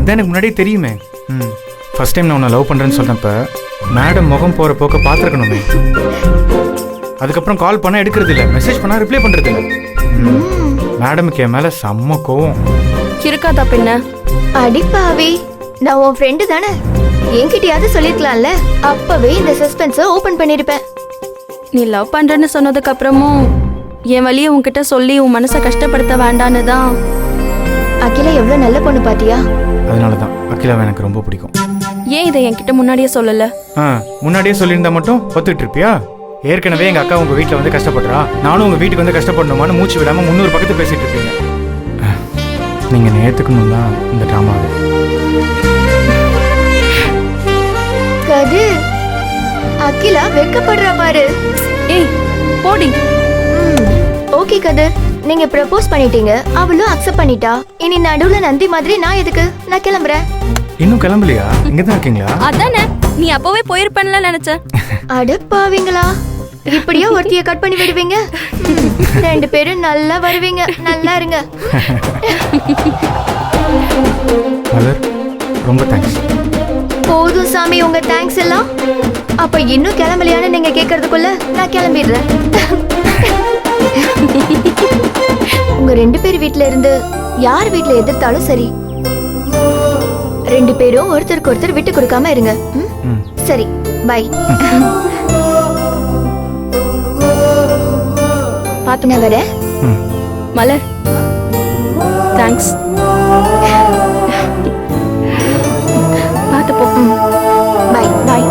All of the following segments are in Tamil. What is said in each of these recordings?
அதான் எனக்கு முன்னாடியே தெரியுமே. ஃபர்ஸ்ட் டைம் நான் உன்னை லவ் பண்ணுறேன்னு சொன்னப்ப மேடம் முகம் போகிற போக்க பார்த்துருக்கணுமே. அதுக்கப்புறம் கால் பண்ணால் எடுக்கிறது இல்லை, மெசேஜ் பண்ணால் ரிப்ளை பண்ணுறது இல்லை. மேடமுக்கு என் மேலே செம்ம கோவம் இருக்காதா பின்ன? அடிப்பாவி, நான் உன் ஃப்ரெண்டு தானே, என்கிட்டயாவது சொல்லிருக்கலாம்ல. அப்பவே இந்த சஸ்பென்ஸை ஓபன் பண்ணிருப்பேன். நீ லவ் பண்றேன்னு சொன்னதுக்கு அப்புறமும் என் வழியை உன்கிட்ட சொல்லி உன் மனசை கஷ்டப்படுத்த வேண்டான்னு தான். அகிலா எவ்வளவு நல்ல பொண்ணு பாத்தியா? அதனால தான் அகிலாவை எனக்கு ரொம்ப பிடிக்கும். ஏன் இதை என்கிட்ட முன்னாடியே சொல்லல? முன்னாடியே சொல்லியிருந்தா மட்டும் ஒத்துக்கிட்டு இருப்பியா? ஏற்கனவே எங்கள் அக்கா உங்கள் வீட்டில் வந்து கஷ்டப்படுறா, நானும் உங்கள் வீட்டுக்கு வந்து கஷ்டப்படணுமான்னு மூச்சு விடாமல் 300 பக்கத்து பேசிகிட்டு இருப்பீங்க. நீங்கள் நேற்றுக்கணும் தான் இந்த ட்ராமாவை. கதிர், அகிலா வெக்கப்படுறா பாரு. ஏய் போடி. ஓகே கதிர், நீங்க ப்ரப்போஸ் பண்ணிட்டீங்க, அவளும் அக்செப்ட் பண்ணிட்டா. இனி நடுவுல நந்தி மாதிரி நான் எதுக்கு? நான் கிளம்புறேன். இன்னும் கிளம்பலையா? இங்கே தான் இருக்கீங்களா? அதானே, நீ அப்பவே போயிருப்பேன்ல நினைச்சேன். அடப்பாவீங்களா, இப்படியா ஒருத்திய கட் பண்ணி விடுவீங்க? 2 பேரும் நல்லா வருவீங்க, நல்லா இருங்க. மலர், ரொம்ப தேங்க்ஸ். போதும் சாமி உங்க தேங்க்ஸ் எல்லாம். அப்ப இன்னும் கிளம்பலையான்னு நீங்க கேக்குறதுக்குள்ள நான் கிளம்பிடுறேன். உங்க 2 பேர் வீட்ல இருந்து யார் வீட்ல எதிர்த்தாலும் சரி, 2 பேரும் ஒருத்தருக்கு ஒருத்தர் விட்டு கொடுக்காம இருங்க. சரி, பை. பாத்து நான் வரேன். மலர், தேங்க்ஸ். பாத்து போ. Bye bye.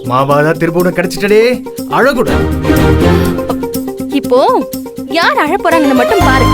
மாவாதா திருப்பூர் கிடைச்சிட்டே அழகுட. இப்போ யார் அழ போறாங்கன்னு மட்டும் பாரு.